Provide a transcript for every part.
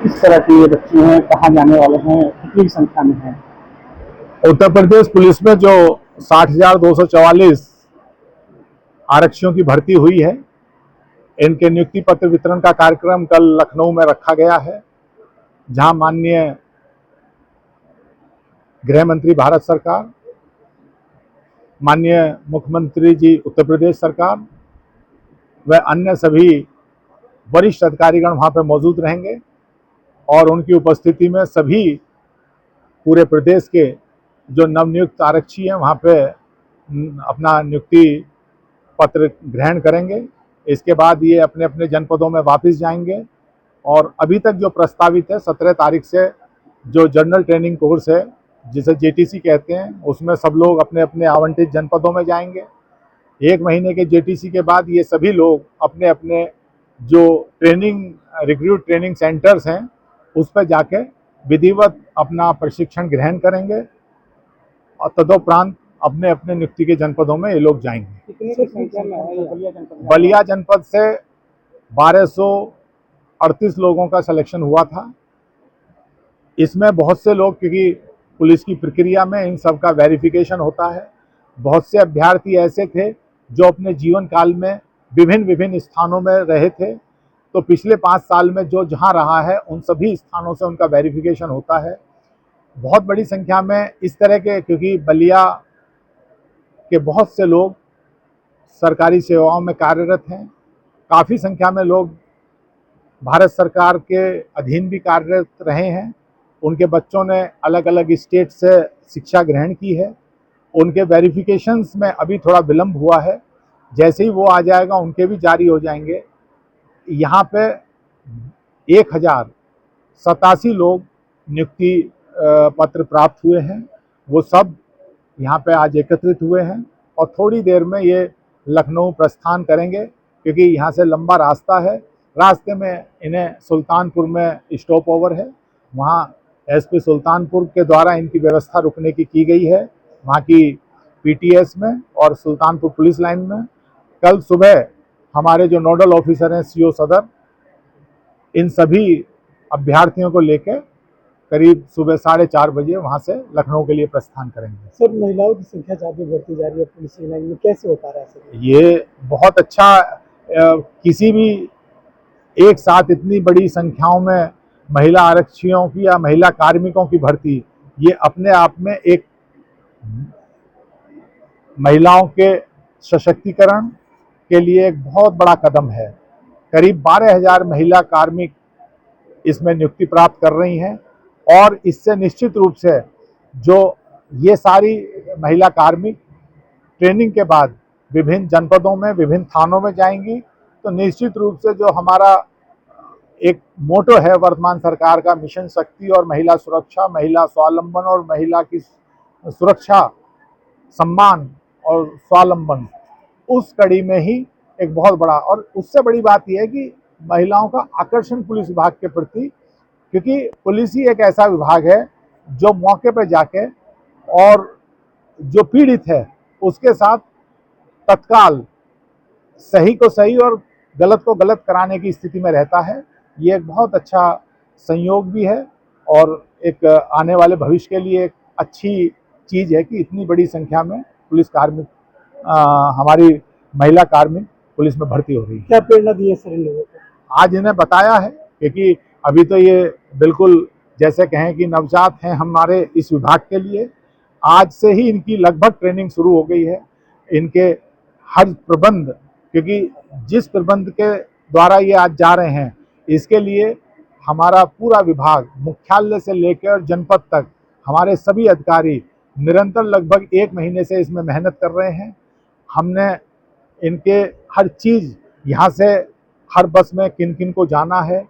किस तरह के ये बच्चे हैं, कहाँ जाने वाले हैं, कितनी संख्या में हैं? उत्तर प्रदेश पुलिस में जो 60,244 आरक्षियों की भर्ती हुई है, इनके नियुक्ति पत्र वितरण का कार्यक्रम कल लखनऊ में रखा गया है, जहां माननीय गृह मंत्री भारत सरकार, माननीय मुख्यमंत्री जी उत्तर प्रदेश सरकार व अन्य सभी वरिष्ठ अधिकारीगण वहां पर मौजूद रहेंगे और उनकी उपस्थिति में सभी पूरे प्रदेश के जो नवनियुक्त आरक्षी हैं वहां पे अपना नियुक्ति पत्र ग्रहण करेंगे। इसके बाद ये अपने अपने जनपदों में वापस जाएंगे और अभी तक जो प्रस्तावित है 17 तारीख से जो जनरल ट्रेनिंग कोर्स है जिसे जेटीसी कहते हैं, उसमें सब लोग अपने अपने आवंटित जनपदों में जाएंगे। 1 महीने के जेटीसी के बाद ये सभी लोग अपने अपने जो रिक्रूट ट्रेनिंग सेंटर्स हैं उस पर जाके विधिवत अपना प्रशिक्षण ग्रहण करेंगे और तदोपरांत अपने अपने नियुक्ति के जनपदों में ये लोग जाएंगे। कितने की संख्या में है बलिया जनपद से 1238 लोगों का सिलेक्शन हुआ था। इसमें बहुत से लोग, क्योंकि पुलिस की प्रक्रिया में इन सब का वेरिफिकेशन होता है, बहुत से अभ्यर्थी ऐसे थे जो अपने जीवन काल में विभिन्न विभिन्न स्थानों में रहे थे, तो पिछले 5 साल में जो जहां रहा है उन सभी स्थानों से उनका वेरिफिकेशन होता है। बहुत बड़ी संख्या में इस तरह के, क्योंकि बलिया के बहुत से लोग सरकारी सेवाओं में कार्यरत हैं, काफ़ी संख्या में लोग भारत सरकार के अधीन भी कार्यरत रहे हैं, उनके बच्चों ने अलग अलग स्टेट से शिक्षा ग्रहण की है, उनके वेरिफिकेशंस में अभी थोड़ा विलम्ब हुआ है, जैसे ही वो आ जाएगा उनके भी जारी हो जाएंगे। यहाँ पे 1087 लोग नियुक्ति पत्र प्राप्त हुए हैं, वो सब यहाँ पे आज एकत्रित हुए हैं और थोड़ी देर में ये लखनऊ प्रस्थान करेंगे, क्योंकि यहाँ से लंबा रास्ता है। रास्ते में इन्हें सुल्तानपुर में स्टॉप ओवर है, वहाँ एसपी सुल्तानपुर के द्वारा इनकी व्यवस्था रुकने की गई है, वहाँ की पीटीएस में और सुल्तानपुर पुलिस लाइन में। कल सुबह हमारे जो नोडल ऑफिसर हैं सीओ सदर, इन सभी अभ्यर्थियों को लेकर करीब सुबह 4:30 बजे वहाँ से लखनऊ के लिए प्रस्थान करेंगे। सर, महिलाओं की संख्या ज़्यादा बढ़ती जा रही है पुलिस लाइन में, कैसे हो पा रहा है सर? ये बहुत अच्छा, किसी भी एक साथ इतनी बड़ी संख्याओं में महिला आरक्षियों की या महिला कार्मिकों की भर्ती, ये अपने आप में एक महिलाओं के सशक्तिकरण के लिए एक बहुत बड़ा कदम है। करीब 12,000 महिला कार्मिक इसमें नियुक्ति प्राप्त कर रही हैं और इससे निश्चित रूप से जो ये सारी महिला कार्मिक ट्रेनिंग के बाद विभिन्न जनपदों में विभिन्न थानों में जाएंगी, तो निश्चित रूप से जो हमारा एक मोटो है वर्तमान सरकार का, मिशन शक्ति और महिला सुरक्षा, महिला स्वावलंबन और महिला की सुरक्षा, सम्मान और स्वावलंबन, उस कड़ी में ही एक बहुत बड़ा, और उससे बड़ी बात यह है कि महिलाओं का आकर्षण पुलिस विभाग के प्रति, क्योंकि पुलिस ही एक ऐसा विभाग है जो मौके पर जाके और जो पीड़ित है उसके साथ तत्काल सही को सही और गलत को गलत कराने की स्थिति में रहता है। ये एक बहुत अच्छा संयोग भी है और एक आने वाले भविष्य के लिए एक अच्छी चीज़ है कि इतनी बड़ी संख्या में पुलिस कार्मिक, हमारी महिला कार्मिक पुलिस में भर्ती हो रही है। क्या प्रेरणा दी है सर इन लोगों को? आज इन्हें बताया है, क्योंकि अभी तो ये बिल्कुल जैसे कहें कि नवजात हैं हमारे इस विभाग के लिए। आज से ही इनकी लगभग ट्रेनिंग शुरू हो गई है। इनके हर प्रबंध, क्योंकि जिस प्रबंध के द्वारा ये आज जा रहे हैं, इसके लिए हमारा पूरा विभाग मुख्यालय से लेकर जनपद तक हमारे सभी अधिकारी निरंतर लगभग 1 महीने से इसमें मेहनत कर रहे हैं। हमने इनके हर चीज़, यहाँ से हर बस में किन किन को जाना है,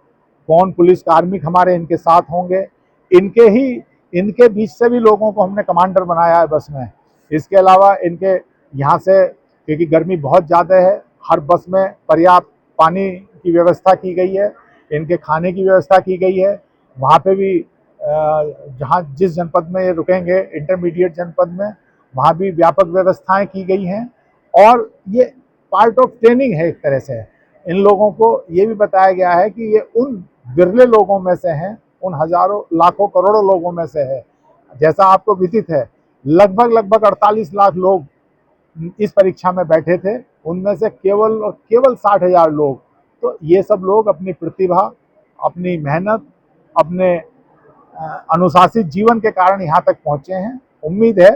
कौन पुलिस कार्मिक हमारे इनके साथ होंगे, इनके बीच से भी लोगों को हमने कमांडर बनाया है बस में। इसके अलावा इनके यहाँ से, क्योंकि गर्मी बहुत ज़्यादा है, हर बस में पर्याप्त पानी की व्यवस्था की गई है, इनके खाने की व्यवस्था की गई है। वहाँ पे भी जहाँ जिस जनपद में ये रुकेंगे, इंटरमीडिएट जनपद में, वहाँ भी व्यापक व्यवस्थाएं की गई हैं और ये पार्ट ऑफ ट्रेनिंग है एक तरह से। इन लोगों को ये भी बताया गया है कि ये उन विरले लोगों में से हैं, उन हजारों लाखों करोड़ों लोगों में से है। जैसा आपको विदित है, लगभग 48 लाख लोग इस परीक्षा में बैठे थे, उनमें से केवल और केवल 60,000 लोग, तो ये सब लोग अपनी प्रतिभा, अपनी मेहनत, अपने अनुशासित जीवन के कारण यहाँ तक पहुँचे हैं। उम्मीद है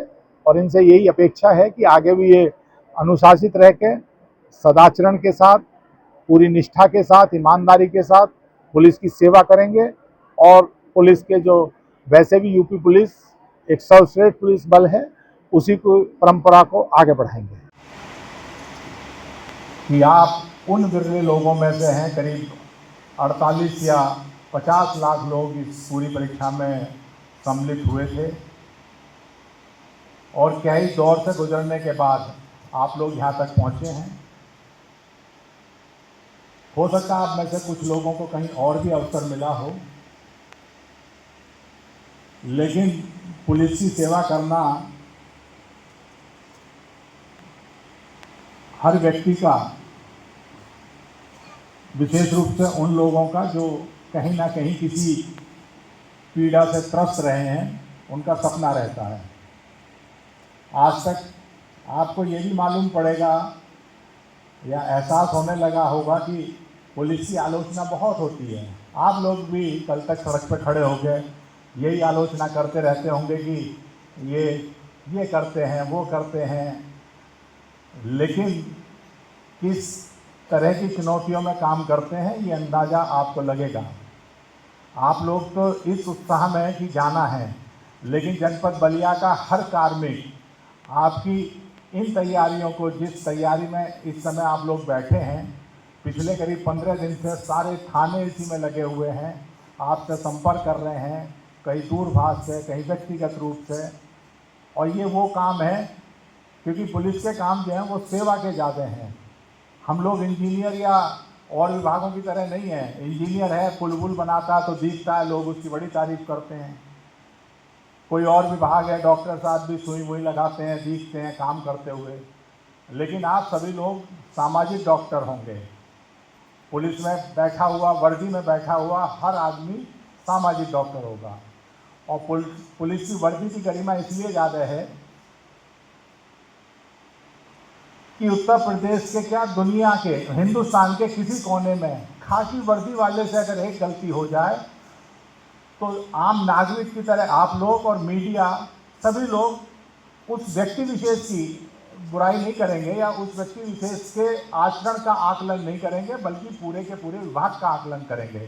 और इनसे यही अपेक्षा है कि आगे भी ये अनुशासित रह के सदाचरण के साथ, पूरी निष्ठा के साथ, ईमानदारी के साथ पुलिस की सेवा करेंगे और पुलिस के जो वैसे भी यूपी पुलिस एक सर्वश्रेष्ठ पुलिस बल है, उसी को परंपरा को आगे बढ़ाएंगे। कि आप उन विरले लोगों में से हैं, करीब 48 या 50 लाख लोग इस पूरी परीक्षा में सम्मिलित हुए थे और कई दौर से गुजरने के बाद आप लोग यहाँ तक पहुँचे हैं। हो सकता है आप में से कुछ लोगों को कहीं और भी अवसर मिला हो, लेकिन पुलिस की सेवा करना हर व्यक्ति का, विशेष रूप से उन लोगों का जो कहीं ना कहीं किसी पीड़ा से त्रस्त रहे हैं, उनका सपना रहता है। आज तक आपको ये भी मालूम पड़ेगा या एहसास होने लगा होगा कि पुलिस की आलोचना बहुत होती है। आप लोग भी कल तक सड़क पर खड़े होकर यही आलोचना करते रहते होंगे कि ये करते हैं, वो करते हैं, लेकिन किस तरह की चुनौतियों में काम करते हैं ये अंदाज़ा आपको लगेगा। आप लोग तो इस उत्साह में कि जाना है, लेकिन जनपद बलिया का हर कार्मिक आपकी इन तैयारियों को, जिस तैयारी में इस समय आप लोग बैठे हैं, पिछले करीब 15 दिन से सारे थाने इसी में लगे हुए हैं, आपसे संपर्क कर रहे हैं, कहीं दूरभाष से, कहीं व्यक्तिगत रूप से। और ये वो काम है, क्योंकि पुलिस के काम जो हैं वो सेवा के ज़्यादा हैं। हम लोग इंजीनियर या और विभागों की तरह नहीं है। इंजीनियर है, पुल वुल बनाता है तो दिखता है, लोग उसकी बड़ी तारीफ करते हैं। कोई और विभाग है, डॉक्टर साहब भी सुई वुई लगाते हैं, दिखते हैं काम करते हुए, लेकिन आप सभी लोग सामाजिक डॉक्टर होंगे। पुलिस में बैठा हुआ, वर्दी में बैठा हुआ हर आदमी सामाजिक डॉक्टर होगा। और पुलिस की वर्दी की गरिमा इसलिए ज़्यादा है कि उत्तर प्रदेश के क्या, दुनिया के, हिंदुस्तान के किसी कोने में खाकी वर्दी वाले से अगर एक गलती हो जाए तो आम नागरिक की तरह आप लोग और मीडिया सभी लोग उस व्यक्ति विशेष की बुराई नहीं करेंगे या उस व्यक्ति विशेष के आचरण का आकलन नहीं करेंगे, बल्कि पूरे के पूरे विभाग का आकलन करेंगे।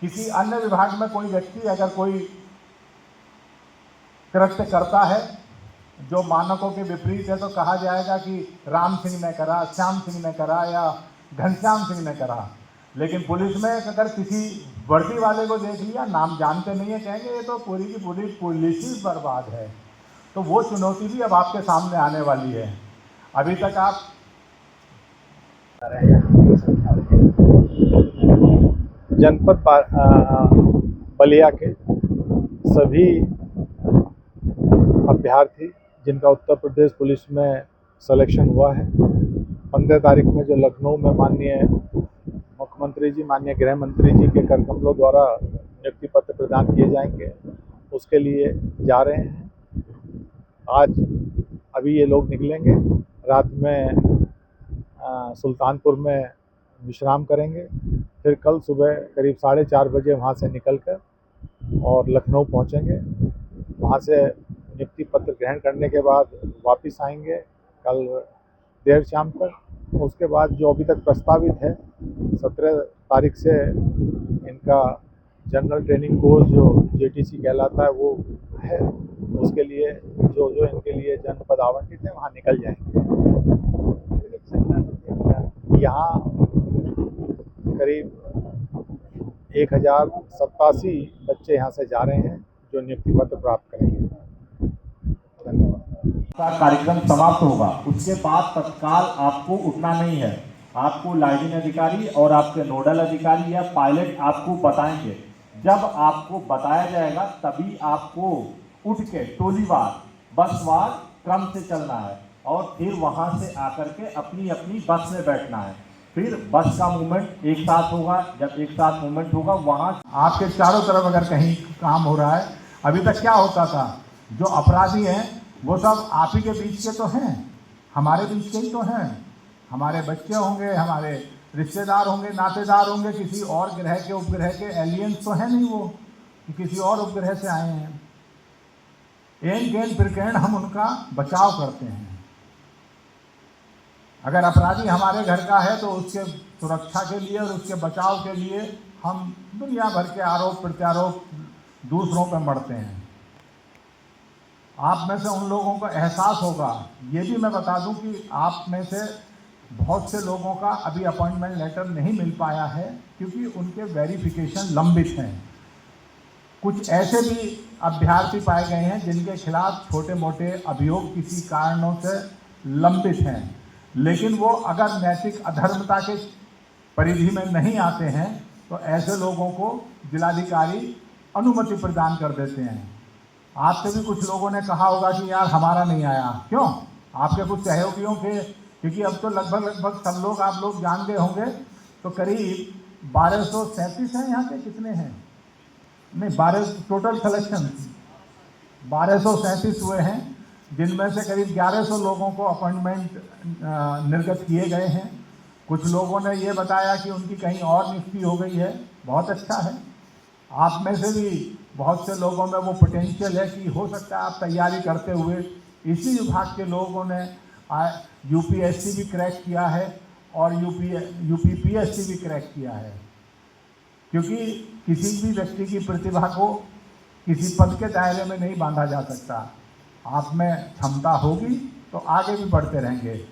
किसी अन्य विभाग में कोई व्यक्ति अगर कोई कृत्य करता है जो मानकों के विपरीत है, तो कहा जाएगा कि राम सिंह ने करा, श्याम सिंह ने करा या घनश्याम सिंह ने करा। लेकिन पुलिस में अगर किसी वर्दी वाले को देख लिया, नाम जानते नहीं है, कहेंगे ये तो पूरी की पूरी पुलिस ही बर्बाद है। तो वो चुनौती भी अब आपके सामने आने वाली है। अभी तक आप जनपद बलिया के सभी अभ्यर्थी जिनका उत्तर प्रदेश पुलिस में सिलेक्शन हुआ है, 15 तारीख में जो लखनऊ में माननीय मुख्यमंत्री जी, माननीय गृह मंत्री जी के कर कमलों द्वारा नियुक्ति पत्र प्रदान किए जाएंगे, उसके लिए जा रहे हैं। आज अभी ये लोग निकलेंगे, रात में सुल्तानपुर में विश्राम करेंगे, फिर कल सुबह करीब 4:30 बजे वहाँ से निकलकर और लखनऊ पहुँचेंगे। वहाँ से नियुक्ति पत्र ग्रहण करने के बाद वापस आएंगे कल देर शाम तक। उसके बाद जो अभी तक प्रस्तावित है 17 तारीख से इनका जनरल ट्रेनिंग कोर्स जो JTC कहलाता है वो है, उसके लिए जो इनके लिए जनपद आवंटित है वहाँ निकल जाएंगे। यहाँ करीब 1087 बच्चे यहाँ से जा रहे हैं जो नियुक्ति पत्र प्राप्त करेंगे। कार्यक्रम समाप्त होगा, उसके बाद तत्काल आपको उठना नहीं है। आपको लाइजिंग अधिकारी और आपके नोडल अधिकारी या पायलट आपको बताएंगे। जब आपको बताया जाएगा तभी आपको उठ के टोलीवार, बसवार क्रम से चलना है और फिर वहां से आकर के अपनी अपनी बस में बैठना है। फिर बस का मूवमेंट एक साथ होगा। जब एक साथ मूवमेंट होगा वहाँ आपके चारों तरफ अगर कहीं काम हो रहा है, अभी तक क्या होता था, जो अपराधी हैं वो सब आप ही के बीच के तो हैं, हमारे बीच के ही तो हैं। हमारे बच्चे होंगे, हमारे रिश्तेदार होंगे, नातेदार होंगे, किसी और ग्रह के उपग्रह के एलियंस तो हैं नहीं, वो कि किसी और उपग्रह से आए हैं। एन गेन प्रकरण हम उनका बचाव करते हैं। अगर अपराधी हमारे घर का है तो उसके सुरक्षा के लिए और उसके बचाव के लिए हम दुनिया भर के आरोप प्रत्यारोप दूसरों पर मढ़ते हैं। आप में से उन लोगों को एहसास होगा, ये भी मैं बता दूं कि आप में से बहुत से लोगों का अभी अपॉइंटमेंट लेटर नहीं मिल पाया है क्योंकि उनके वेरिफिकेशन लंबित हैं। कुछ ऐसे भी अभ्यर्थी पाए गए हैं जिनके खिलाफ छोटे मोटे अभियोग किसी कारणों से लंबित हैं, लेकिन वो अगर नैतिक अधर्मता के परिधि में नहीं आते हैं तो ऐसे लोगों को जिलाधिकारी अनुमति प्रदान कर देते हैं। आपसे भी कुछ लोगों ने कहा होगा कि यार हमारा नहीं आया, क्यों? आपके कुछ सहयोगियों के, क्योंकि अब तो लगभग सब लोग आप लोग जान गए होंगे, तो करीब 1237 हैं। यहाँ के कितने हैं? नहीं, 12 टोटल सिलेक्शन 1237 हुए हैं, जिनमें से करीब 1100 लोगों को अपॉइंटमेंट निर्गत किए गए हैं। कुछ लोगों ने ये बताया कि उनकी कहीं और नियुक्ति हो गई है, बहुत अच्छा है। आप में से भी बहुत से लोगों में वो पोटेंशियल है कि हो सकता है आप तैयारी करते हुए इसी विभाग के लोगों ने यूपीएससी भी क्रैक किया है और यूपीपीएससी भी क्रैक किया है, क्योंकि किसी भी व्यक्ति की प्रतिभा को किसी पद के दायरे में नहीं बांधा जा सकता। आप में क्षमता होगी तो आगे भी बढ़ते रहेंगे।